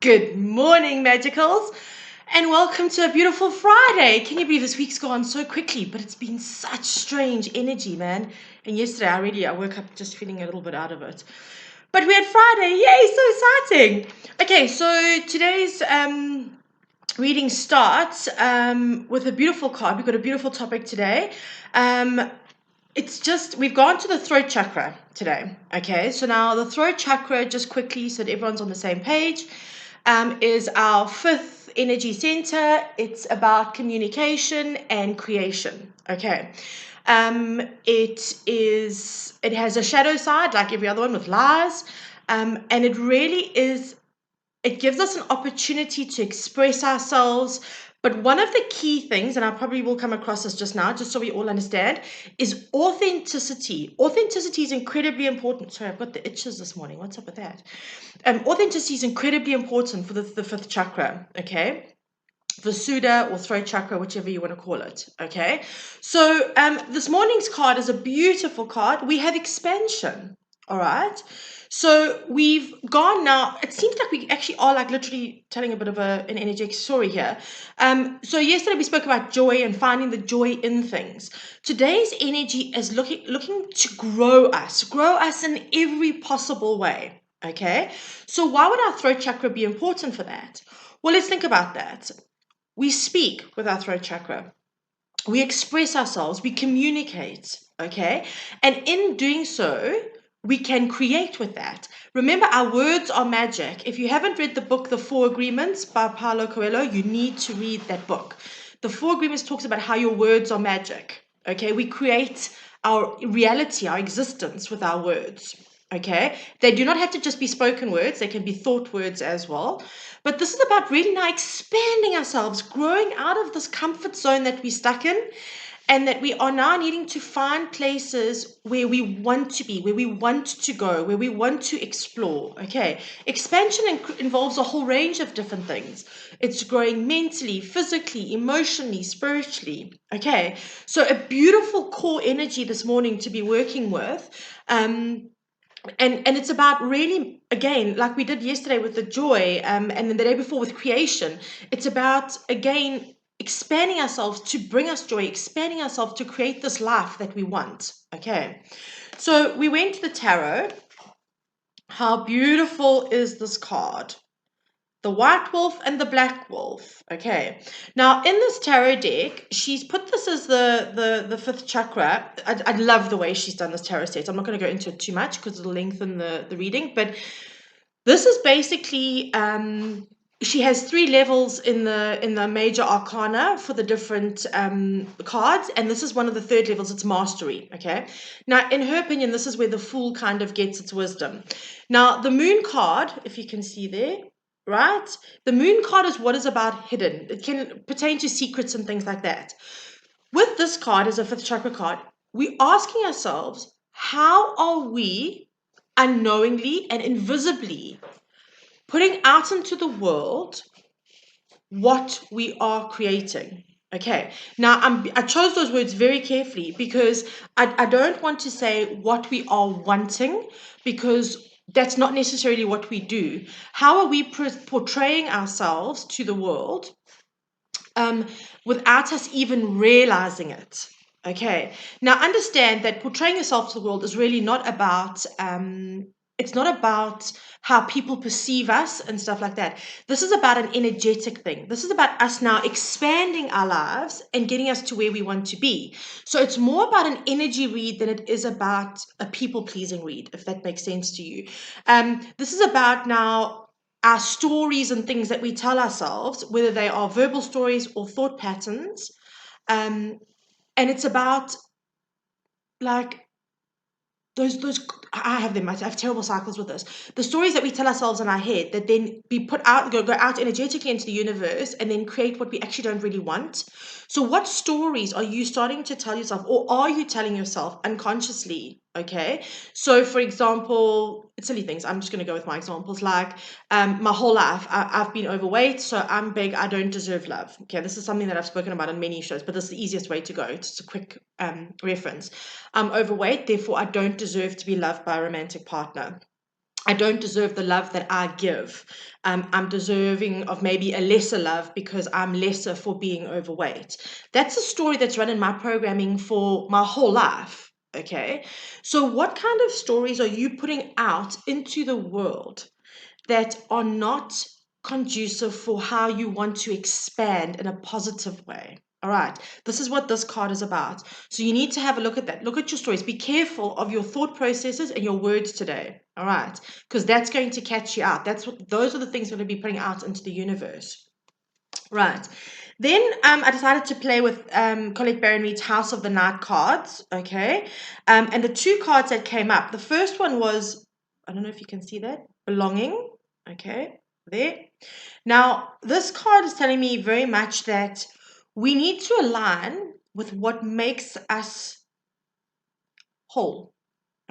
Good morning, Magicals, and welcome to a beautiful Friday. Can you believe this week's gone so quickly? But it's been such strange energy, man. And yesterday, I woke up just feeling a little bit out of it. But we had Friday. Yay, so exciting. Okay, so today's reading starts with a beautiful card. We've got a beautiful topic today. We've gone to the throat chakra today. Okay, so now the throat chakra, just quickly so that everyone's on the same page, is our fifth energy center. It's about communication and creation. Okay. It has a shadow side like every other one with lies. And it really is, it gives us an opportunity to express ourselves. But one of the key things, and I probably will come across this just now, just so we all understand, is authenticity. Authenticity is incredibly important. Sorry, I've got the itches this morning. What's up with that? Authenticity is incredibly important for the fifth chakra, okay? Vasuddha or throat chakra, whichever you want to call it, okay? So this morning's card is a beautiful card. We have expansion, all right? So we've gone now, it seems like we actually are like literally telling a bit of an energetic story here. So yesterday we spoke about joy and finding the joy in things. Today's energy is looking to grow us in every possible way, okay? So why would our throat chakra be important for that? Well, let's think about that. We speak with our throat chakra. We express ourselves, we communicate, okay? And in doing so, we can create with that. Remember, our words are magic. If you haven't read the book, The Four Agreements by Paulo Coelho, you need to read that book. The Four Agreements talks about how your words are magic, okay? We create our reality, our existence with our words, okay? They do not have to just be spoken words. They can be thought words as well. But this is about really now expanding ourselves, growing out of this comfort zone that we're stuck in, and that we are now needing to find places where we want to be, where we want to go, where we want to explore. Okay, expansion involves a whole range of different things. It's growing mentally, physically, emotionally, spiritually. Okay, so a beautiful core energy this morning to be working with. And it's about really, again, like we did yesterday with the joy, and then the day before with creation. It's about, again, expanding ourselves to bring us joy, expanding ourselves to create this life that we want. Okay, so we went to the tarot. How beautiful is this card? The white wolf and the black wolf. Okay, now in this tarot deck, she's put this as the fifth chakra. I love the way she's done this tarot set. I'm not going to go into it too much because it'll lengthen the reading, but this is basically she has 3 levels in the major arcana for the different cards, and this is one of the 3rd levels. It's mastery. Okay, now in her opinion, this is where the fool kind of gets its wisdom. Now the moon card, if you can see there, right? The moon card is what is about hidden. It can pertain to secrets and things like that. With this card as a 5th chakra card, we're asking ourselves, how are we unknowingly and invisibly putting out into the world what we are creating? Okay, now I chose those words very carefully because I don't want to say what we are wanting, because that's not necessarily what we do. How are we portraying ourselves to the world without us even realizing it? Okay, now understand that portraying yourself to the world is really not about it's not about how people perceive us and stuff like that. This is about an energetic thing. This is about us now expanding our lives and getting us to where we want to be. So it's more about an energy read than it is about a people-pleasing read, if that makes sense to you. This is about now our stories and things that we tell ourselves, whether they are verbal stories or thought patterns. And it's about like those I have them. I have terrible cycles with this. The stories that we tell ourselves in our head that then be put out, go out energetically into the universe, and then create what we actually don't really want. So what stories are you starting to tell yourself, or are you telling yourself unconsciously? Okay, so for example, silly things. I'm just going to go with my examples. Like my whole life I've been overweight, so I'm big, I don't deserve love. Okay, this is something that I've spoken about on many shows, but this is the easiest way to go. It's just a quick reference. I'm overweight, therefore I don't deserve to be loved by a romantic partner. I don't deserve the love that I give. I'm deserving of maybe a lesser love because I'm lesser for being overweight. That's a story that's run in my programming for my whole life. Okay. So, what kind of stories are you putting out into the world that are not conducive for how you want to expand in a positive way? All right, this is what this card is about. So you need to have a look at that. Look at your stories. Be careful of your thought processes and your words today. All right, because that's going to catch you out. Those are the things we're going to be putting out into the universe. Right. Then I decided to play with Collette Baron-Reid's House of the Night cards. Okay. And the two cards that came up, the first one was, I don't know if you can see that, belonging. Okay, there. Now, this card is telling me very much that we need to align with what makes us whole.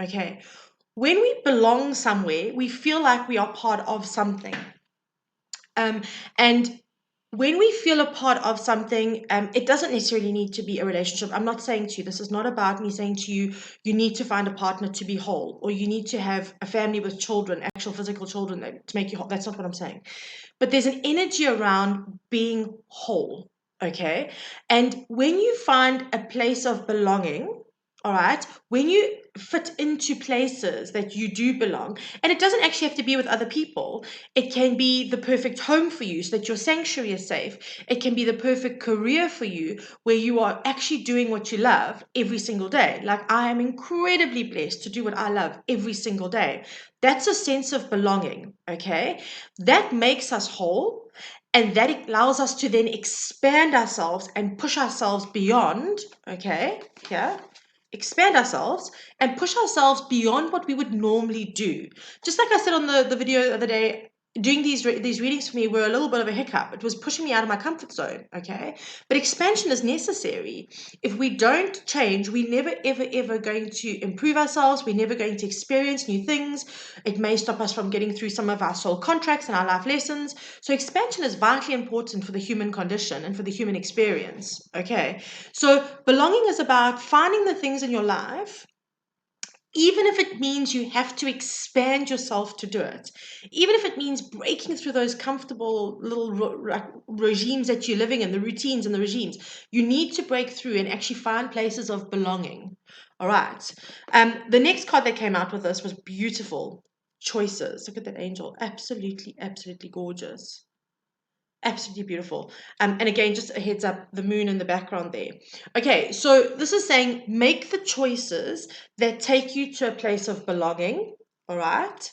Okay. When we belong somewhere, we feel like we are part of something. And when we feel a part of something, it doesn't necessarily need to be a relationship. I'm not saying to you, this is not about me saying to you, you need to find a partner to be whole, or you need to have a family with children, actual physical children to make you whole. That's not what I'm saying. But there's an energy around being whole, okay? And when you find a place of belonging, all right, when you fit into places that you do belong, and it doesn't actually have to be with other people, it can be the perfect home for you so that your sanctuary is safe. It can be the perfect career for you where you are actually doing what you love every single day. Like, I am incredibly blessed to do what I love every single day. That's a sense of belonging, okay? That makes us whole, and that allows us to then expand ourselves and push ourselves beyond, okay? Here. Expand ourselves and push ourselves beyond what we would normally do. Just like I said on the video the other day, doing these readings for me were a little bit of a hiccup. It was pushing me out of my comfort zone, okay? But expansion is necessary. If we don't change, we're never, ever, ever going to improve ourselves. We're never going to experience new things. It may stop us from getting through some of our soul contracts and our life lessons. So expansion is vitally important for the human condition and for the human experience, okay? So belonging is about finding the things in your life, even if it means you have to expand yourself to do it, even if it means breaking through those comfortable little regimes that you're living in, the routines and the regimes, you need to break through and actually find places of belonging. All right. The next card that came out with this was beautiful. Choices. Look at that angel. Absolutely, absolutely gorgeous. Absolutely beautiful. And again, just a heads up, the moon in the background there. Okay, so this is saying make the choices that take you to a place of belonging, all right?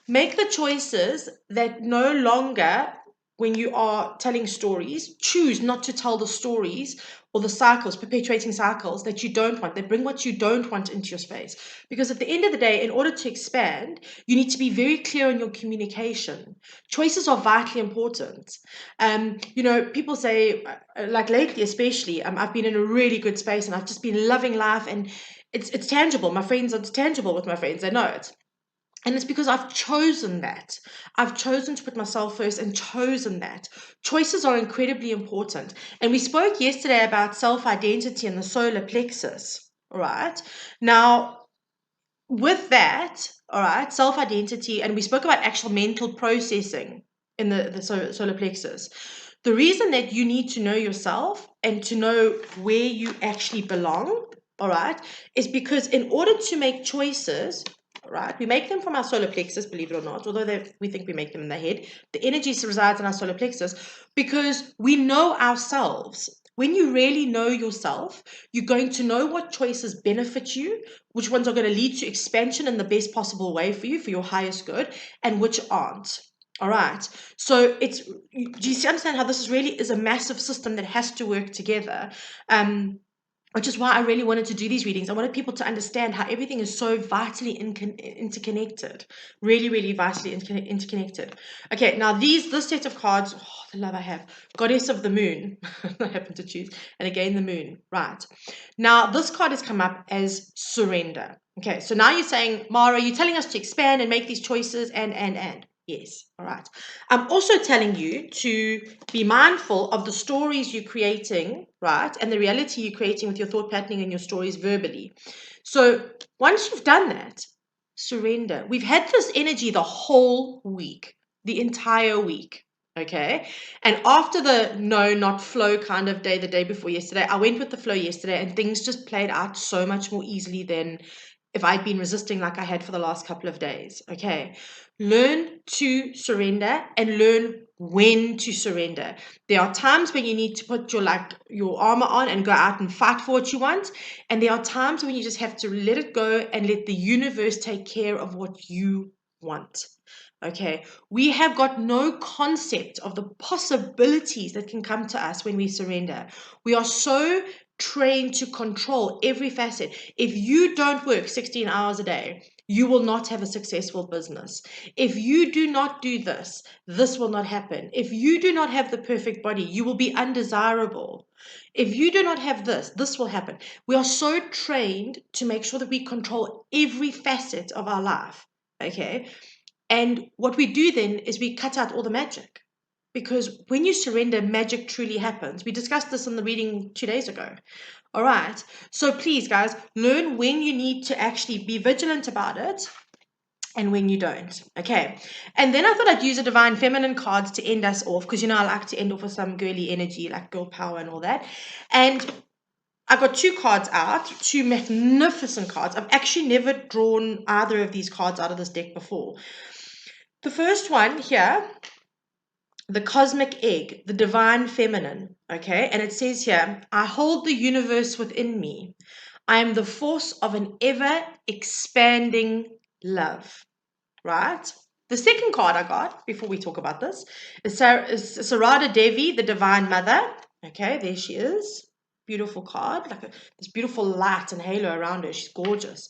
Make the choices that no longer, when you are telling stories, choose not to tell the stories or the cycles, perpetuating cycles that you don't want, that bring what you don't want into your space. Because at the end of the day, in order to expand, you need to be very clear in your communication. Choices are vitally important. People say, like lately especially, I've been in a really good space and I've just been loving life, and it's tangible. It's tangible with my friends. They know it. And it's because I've chosen that. I've chosen to put myself first and chosen that. Choices are incredibly important. And we spoke yesterday about self-identity and the solar plexus. All right. Now, with that, all right, self-identity, and we spoke about actual mental processing in the solar plexus. The reason that you need to know yourself and to know where you actually belong, all right, is because in order to make choices, right, we make them from our solar plexus, believe it or not, although we think we make them in the head. The energy resides in our solar plexus because we know ourselves. When you really know yourself, you're going to know what choices benefit you, which ones are going to lead to expansion in the best possible way for you, for your highest good, and which aren't. All right. So do you understand how this is a massive system that has to work together? Which is why I really wanted to do these readings. I wanted people to understand how everything is so vitally interconnected. Really, really vitally interconnected. Okay, now this set of cards, the love I have. Goddess of the Moon, I happen to choose. And again, the Moon. Right. Now, this card has come up as surrender. Okay, so now you're saying, Mara, you're telling us to expand and make these choices and. Yes, all right. I'm also telling you to be mindful of the stories you're creating, right? And the reality you're creating with your thought patterning and your stories verbally. So once you've done that, surrender. We've had this energy the whole week, the entire week. Okay. And after the no, not flow kind of day, the day before yesterday, I went with the flow yesterday and things just played out so much more easily than if I'd been resisting like I had for the last couple of days. Okay. Learn to surrender and learn when to surrender. There are times when you need to put your armor on and go out and fight for what you want. And there are times when you just have to let it go and let the universe take care of what you want. Okay, we have got no concept of the possibilities that can come to us when we surrender. We are so trained to control every facet. If you don't work 16 hours a day, you will not have a successful business. If you do not do this, this will not happen. If you do not have the perfect body, you will be undesirable. If you do not have this, this will happen. We are so trained to make sure that we control every facet of our life. Okay. And what we do then is we cut out all the magic. Because when you surrender, magic truly happens. We discussed this in the reading 2 days ago. All right. So please, guys, learn when you need to actually be vigilant about it and when you don't. Okay. And then I thought I'd use a divine feminine cards to end us off because, I like to end off with some girly energy, like girl power and all that. And I got 2 cards out, 2 magnificent cards. I've actually never drawn either of these cards out of this deck before. The first one here, the cosmic egg, the divine feminine, okay? And it says here, I hold the universe within me. I am the force of an ever-expanding love, right? The second card I got, before we talk about this, is Sarada Devi, the divine mother. Okay, there she is. Beautiful card, like this beautiful light and halo around her. She's gorgeous.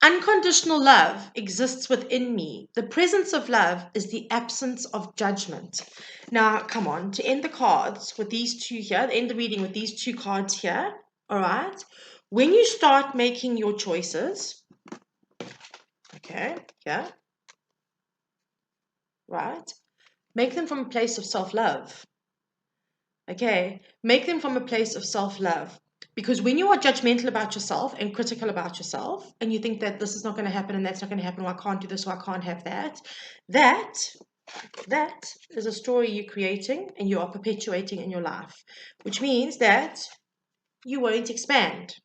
Unconditional love exists within me. The presence of love is the absence of judgment. Now, come on, to end the cards with these 2 here, end the reading with these 2 cards here, all right? When you start making your choices, okay, yeah, right? Make them from a place of self-love, okay? Make them from a place of self-love. Because when you are judgmental about yourself and critical about yourself, and you think that this is not going to happen and that's not going to happen, or I can't do this, or I can't have that, that is a story you're creating and you are perpetuating in your life, which means that you won't expand.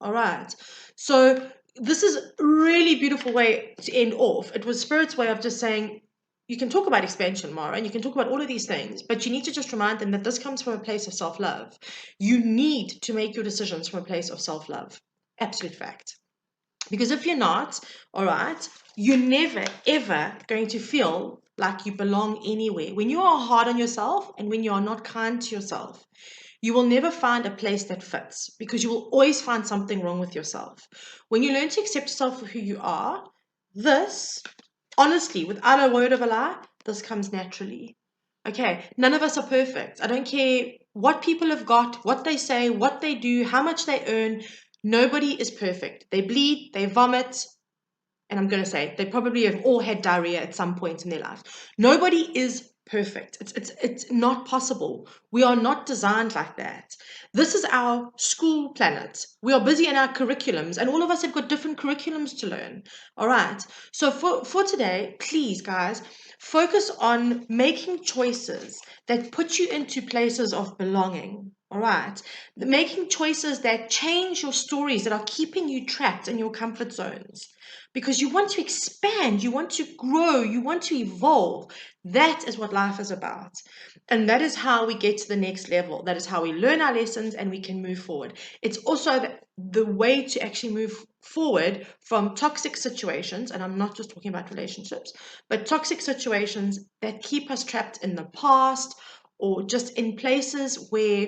All right. So this is a really beautiful way to end off. It was Spirit's way of just saying, you can talk about expansion, Mara, and you can talk about all of these things, but you need to just remind them that this comes from a place of self-love. You need to make your decisions from a place of self-love. Absolute fact. Because if you're not, all right, you're never, ever going to feel like you belong anywhere. When you are hard on yourself and when you are not kind to yourself, you will never find a place that fits because you will always find something wrong with yourself. When you learn to accept yourself for who you are, this, honestly, without a word of a lie, this comes naturally. Okay, none of us are perfect. I don't care what people have got, what they say, what they do, how much they earn. Nobody is perfect. They bleed, they vomit, and I'm going to say they probably have all had diarrhea at some point in their life. Nobody is perfect. It's not possible. We are not designed like that. This is our school planet. We are busy in our curriculums, and all of us have got different curriculums to learn. All right. So for today, please, guys, focus on making choices that put you into places of belonging. All right. Making choices that change your stories that are keeping you trapped in your comfort zones. Because you want to expand, you want to grow, you want to evolve. That is what life is about. And that is how we get to the next level. That is how we learn our lessons and we can move forward. It's also the way to actually move forward from toxic situations, and I'm not just talking about relationships, but toxic situations that keep us trapped in the past or just in places where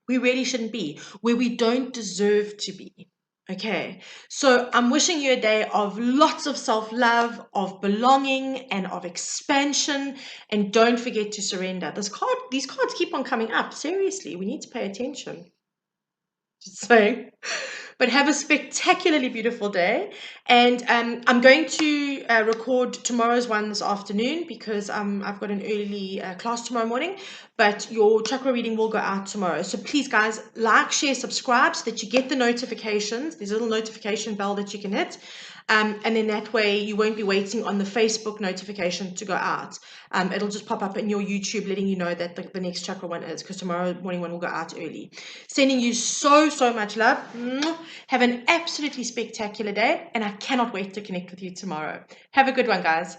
we really shouldn't be, where we don't deserve to be. Okay, so I'm wishing you a day of lots of self-love, of belonging, and of expansion. And don't forget to surrender. These cards keep on coming up. Seriously, we need to pay attention. Just saying. But have a spectacularly beautiful day. And I'm going to record tomorrow's one this afternoon because I've got an early class tomorrow morning. but your chakra reading will go out tomorrow. So please, guys, like, share, subscribe so that you get the notifications. There's a little notification bell that you can hit. And then that way you won't be waiting on the Facebook notification to go out. It'll just pop up in your YouTube letting you know that the next chakra one is, because tomorrow morning one will go out early. Sending you so much love. Have an absolutely spectacular day, and I cannot wait to connect with you tomorrow. Have a good one, guys.